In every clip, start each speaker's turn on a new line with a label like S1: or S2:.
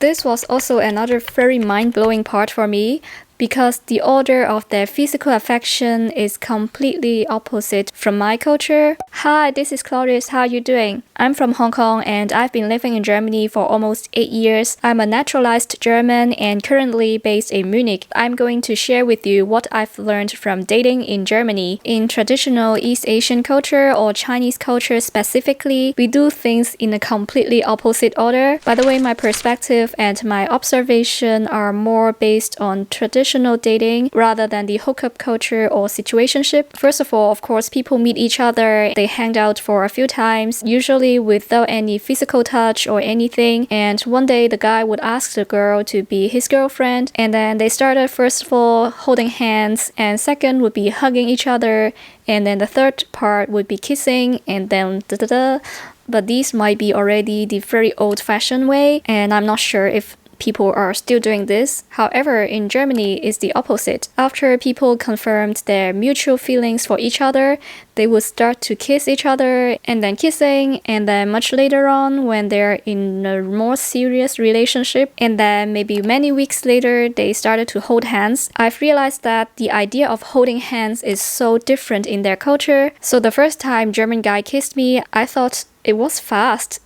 S1: This was also another very mind-blowing part for me, because the order of their physical affection is completely opposite from my culture. Hi, this is Cloris. How are you doing? I'm from Hong Kong and I've been living in Germany for almost 8 years. I'm a naturalized German and currently based in Munich. I'm going to share with you what I've learned from dating in Germany. In traditional East Asian culture or Chinese culture specifically, we do things in a completely opposite order. By the way, my perspective and my observation are more based on traditional dating rather than the hookup culture or situationship. First of all, of course, people meet each other, they hang out for a few times, usually without any physical touch or anything, and one day the guy would ask the girl to be his girlfriend, and then they started first of all holding hands, and second would be hugging each other, and then the third part would be kissing, and then da-da-da. But these might be already the very old-fashioned way, and I'm not sure if people are still doing this. However, in Germany, it's the opposite. After people confirmed their mutual feelings for each other, they would start to kiss each other, and then kissing, and then much later on, when they're in a more serious relationship, and then maybe many weeks later, they started to hold hands. I've realized that the idea of holding hands is so different in their culture. So the first time German guy kissed me, I thought it was fast.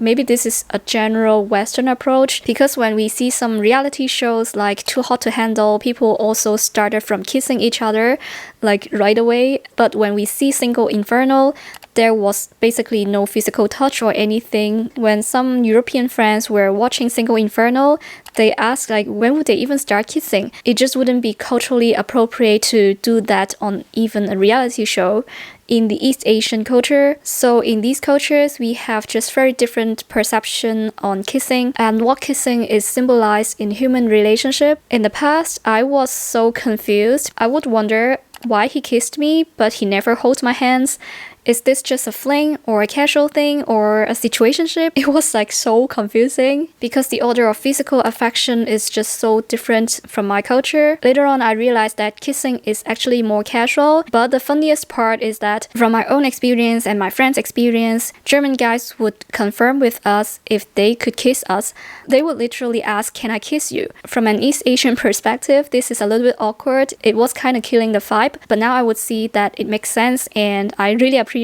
S1: Maybe this is a general Western approach, because when we see some reality shows like Too Hot to Handle, people also started from kissing each other like right away. But when we see Single Inferno, there was basically no physical touch or anything. When some European friends were watching Single Inferno, they asked like when would they even start kissing? It just wouldn't be culturally appropriate to do that on even a reality show in the East Asian culture. So in these cultures, we have just very different perception on kissing and what kissing is symbolized in human relationship. In the past, I was so confused. I would wonder why he kissed me, but he never holds my hands. Is this just a fling or a casual thing or a situationship? It was like so confusing because the order of physical affection is just so different from my culture. Later on, I realized that kissing is actually more casual, but the funniest part is that from my own experience and my friends' experience, German guys would confirm with us if they could kiss us. They would literally ask, "Can I kiss you?" From an East Asian perspective, this is a little bit awkward. It was kind of killing the vibe, but now I would see that it makes sense, and I really appreciate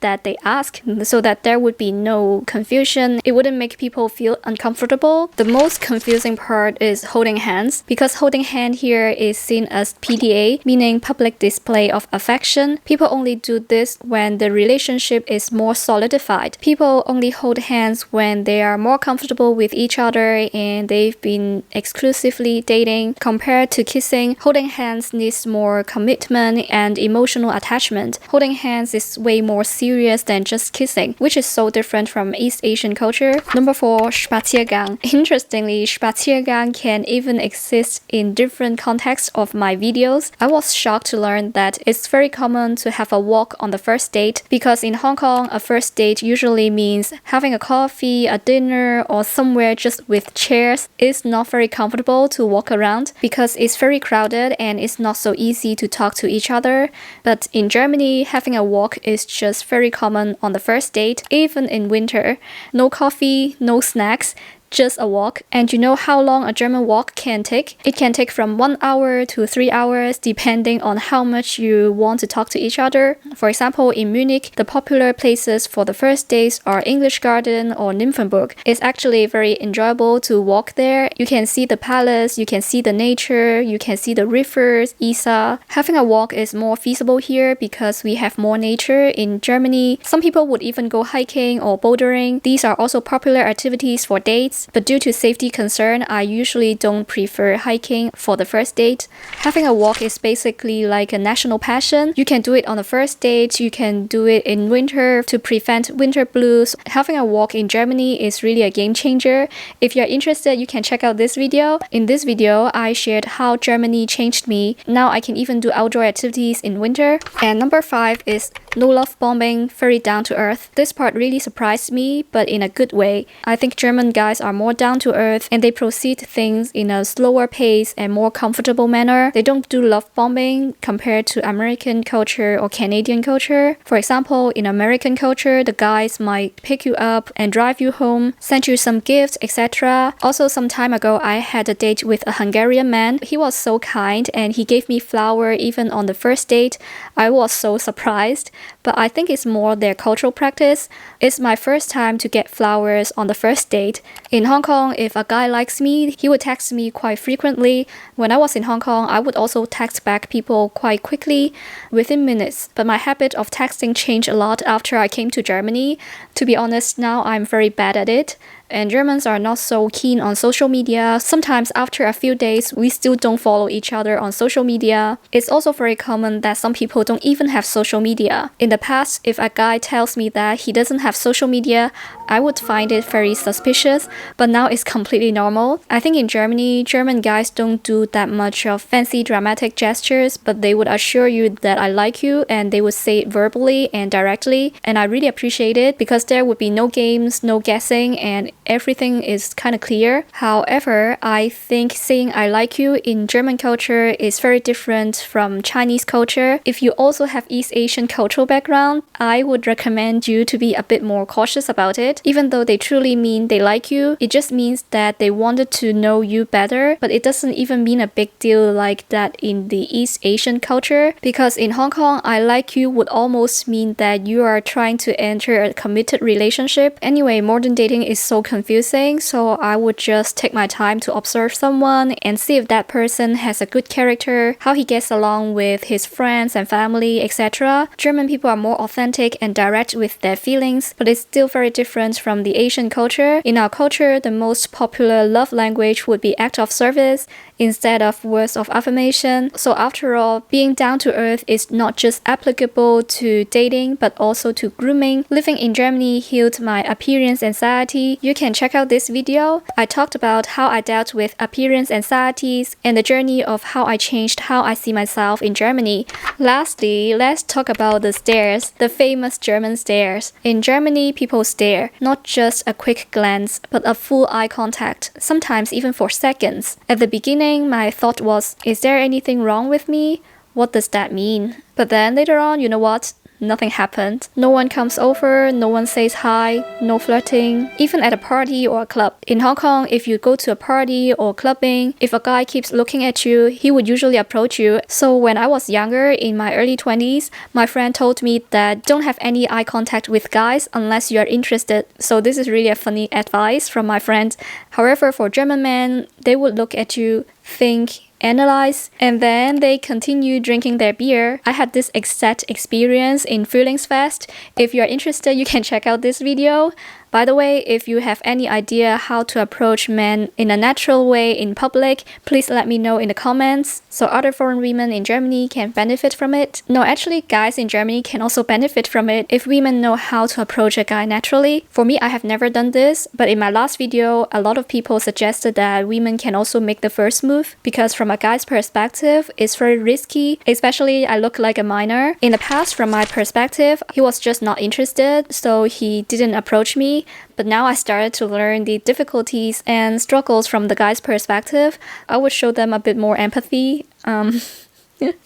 S1: that they ask so that there would be no confusion. It wouldn't make people feel uncomfortable. The most confusing part is holding hands, because holding hand here is seen as PDA, meaning public display of affection. People only do this when the relationship is more solidified. People only hold hands when they are more comfortable with each other and they've been exclusively dating. Compared to kissing, holding hands needs more commitment and emotional attachment. Holding hands is way more serious than just kissing, which is so different from East Asian culture. Number 4, Spaziergang. Interestingly, Spaziergang can even exist in different contexts of my videos. I was shocked to learn that it's very common to have a walk on the first date, because in Hong Kong, a first date usually means having a coffee, a dinner, or somewhere just with chairs. It's not very comfortable to walk around because it's very crowded and it's not so easy to talk to each other. But in Germany, having a walk is just very common on the first date, even in winter. No coffee, no snacks, just a walk. And you know how long a German walk can take? It can take from 1 hour to 3 hours depending on how much you want to talk to each other. For example, in Munich, the popular places for the first dates are English Garden or Nymphenburg. It's actually very enjoyable to walk there. You can see the palace, you can see the nature, you can see the rivers, Isar. Having a walk is more feasible here because we have more nature in Germany. Some people would even go hiking or bouldering. These are also popular activities for dates. But due to safety concern, I usually don't prefer hiking for the first date. Having a walk is basically like a national passion. You can do it on the first date, you can do it in winter to prevent winter blues. Having a walk in Germany is really a game changer. If you're interested, you can check out this video. In this video, I shared how Germany changed me. Now I can even do outdoor activities in winter. And number 5 is no love bombing, very down to earth. This part really surprised me, but in a good way. I think German guys are are more down to earth and they proceed things in a slower pace and more comfortable manner. They don't do love bombing compared to American culture or Canadian culture. For example, in American culture, the guys might pick you up and drive you home, send you some gifts, etc. Also, some time ago, I had a date with a Hungarian man. He was so kind and he gave me flower even on the first date. I was so surprised, but I think it's more their cultural practice. It's my first time to get flowers on the first date. In Hong Kong, if a guy likes me, he would text me quite frequently. When I was in Hong Kong, I would also text back people quite quickly, within minutes. But my habit of texting changed a lot after I came to Germany. To be honest, now I'm very bad at it. And Germans are not so keen on social media. Sometimes after a few days, we still don't follow each other on social media. It's also very common that some people don't even have social media. In the past, if a guy tells me that he doesn't have social media, I would find it very suspicious, but now it's completely normal. I think in Germany, German guys don't do that much of fancy dramatic gestures, but they would assure you that I like you and they would say it verbally and directly. And I really appreciate it because there would be no games, no guessing, and everything is kind of clear. However, I think saying I like you in German culture is very different from Chinese culture. If you also have East Asian cultural background, I would recommend you to be a bit more cautious about it. Even though they truly mean they like you, it just means that they wanted to know you better, but it doesn't even mean a big deal like that in the East Asian culture. Because in Hong Kong, I like you would almost mean that you are trying to enter a committed relationship. Anyway, modern dating is so confusing, so I would just take my time to observe someone and see if that person has a good character, how he gets along with his friends and family, etc. German people are more authentic and direct with their feelings, but it's still very different from the Asian culture. In our culture, the most popular love language would be act of service instead of words of affirmation. So after all, being down to earth is not just applicable to dating, but also to grooming. Living in Germany healed my appearance anxiety. You can check out this video. I talked about how I dealt with appearance anxieties and the journey of how I changed how I see myself in Germany. Lastly, let's talk about the stares, the famous German stares. In Germany, people stare, not just a quick glance, but a full eye contact, sometimes even for seconds. At the beginning, my thought was, is there anything wrong with me? What does that mean? But then later on, you know what? Nothing happened. No one comes over, no one says hi, no flirting, even at a party or a club. In Hong Kong, if you go to a party or clubbing, if a guy keeps looking at you, he would usually approach you. So when I was younger, in my early 20s, my friend told me that don't have any eye contact with guys unless you are interested. So this is really a funny advice from my friend. However, for German men, they would look at you, think, analyze, and then they continue drinking their beer. I had this exact experience in Frühlingsfest. If you're interested, you can check out this video. By the way, if you have any idea how to approach men in a natural way in public, please let me know in the comments so other foreign women in Germany can benefit from it. No, actually, guys in Germany can also benefit from it if women know how to approach a guy naturally. For me, I have never done this, but in my last video, a lot of people suggested that women can also make the first move because from a guy's perspective, it's very risky, especially I look like a minor. In the past, from my perspective, he was just not interested, so he didn't approach me. But now I started to learn the difficulties and struggles from the guy's perspective. I would show them a bit more empathy.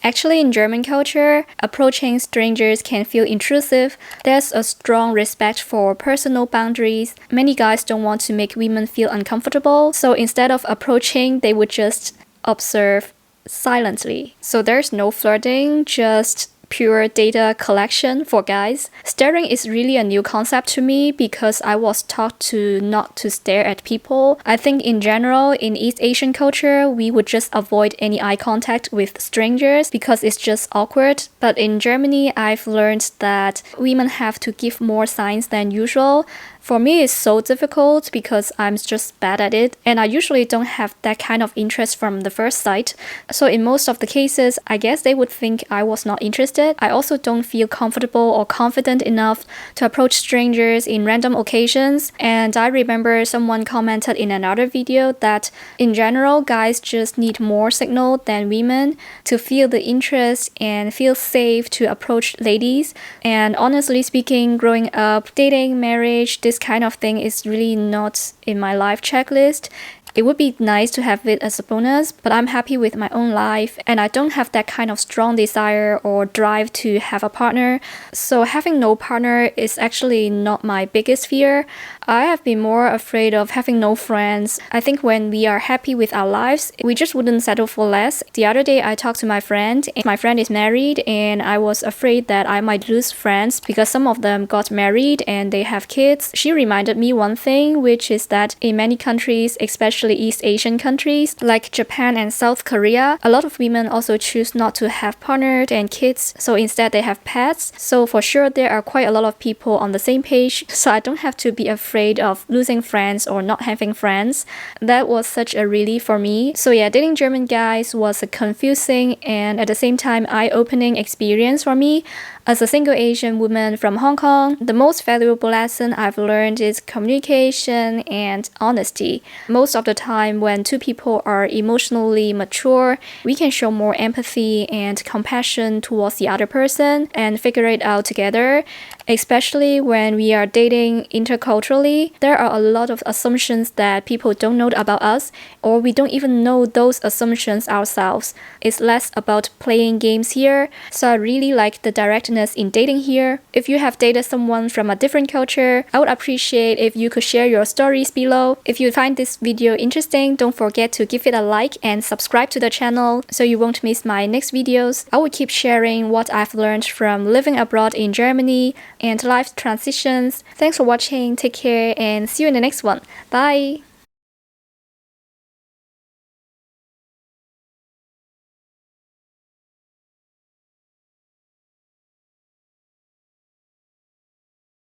S1: Actually, in German culture, approaching strangers can feel intrusive. There's a strong respect for personal boundaries. Many guys don't want to make women feel uncomfortable, so instead of approaching, they would just observe silently. So there's no flirting, just pure data collection for guys. Staring is really a new concept to me because I was taught to not to stare at people. I think in general, in East Asian culture, we would just avoid any eye contact with strangers because it's just awkward. But in Germany, I've learned that women have to give more signs than usual. For me, it's so difficult because I'm just bad at it, and I usually don't have that kind of interest from the first sight. So in most of the cases, I guess they would think I was not interested. I also don't feel comfortable or confident enough to approach strangers in random occasions. And I remember someone commented in another video that in general, guys just need more signal than women to feel the interest and feel safe to approach ladies. And honestly speaking, growing up, dating, marriage, this this kind of thing is really not in my life checklist. It would be nice to have it as a bonus, but I'm happy with my own life and I don't have that kind of strong desire or drive to have a partner. So having no partner is actually not my biggest fear. I have been more afraid of having no friends. I think when we are happy with our lives, we just wouldn't settle for less. The other day I talked to my friend, and my friend is married, and I was afraid that I might lose friends because some of them got married and they have kids. She reminded me one thing, which is that in many countries, especially East Asian countries like Japan and South Korea, a lot of women also choose not to have partners and kids, so instead they have pets. So for sure there are quite a lot of people on the same page, so I don't have to be afraid of losing friends or not having friends. That was such a relief for me. So yeah, dating German guys was a confusing and at the same time eye-opening experience for me. As a single Asian woman from Hong Kong, the most valuable lesson I've learned is communication and honesty. Most of the time, when two people are emotionally mature, we can show more empathy and compassion towards the other person and figure it out together. Especially when we are dating interculturally, there are a lot of assumptions that people don't know about us, or we don't even know those assumptions ourselves. It's less about playing games here, so I really like the directness in dating here. If you have dated someone from a different culture, I would appreciate if you could share your stories below. If you find this video interesting, don't forget to give it a like and subscribe to the channel so you won't miss my next videos. I will keep sharing what I've learned from living abroad in Germany and life transitions. Thanks for watching, take care, and see you in the next one. Bye!